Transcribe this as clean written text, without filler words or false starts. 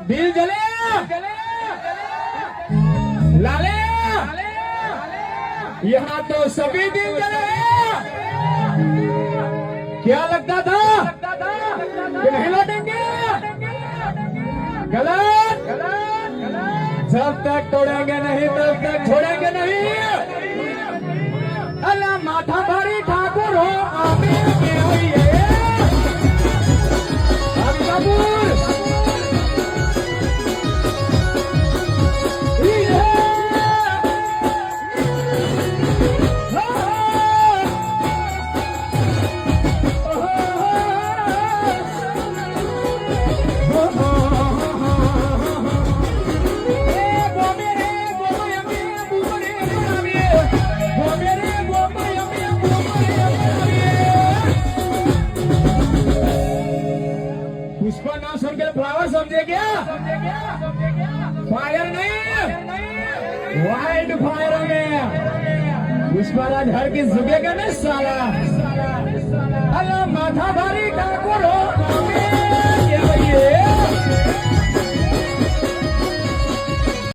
दिल जले लाले यहाँ तो सभी दिल जले। क्या लगता था कि नहीं लौटेंगे? गलत जब तक तोड़ेंगे नहीं तब तक छोड़ेंगे नहीं। अल्लाह माथा भारी ठाकुर हो आमीन के होइए। कबूल पुष्पा नाम सुन के फ्लावर समझे क्या? फायर नहीं वाइल्ड फायर में पुष्पा राज हर की झुकेगा ना साला। अल्लाह माथा भारी ठाकुर हो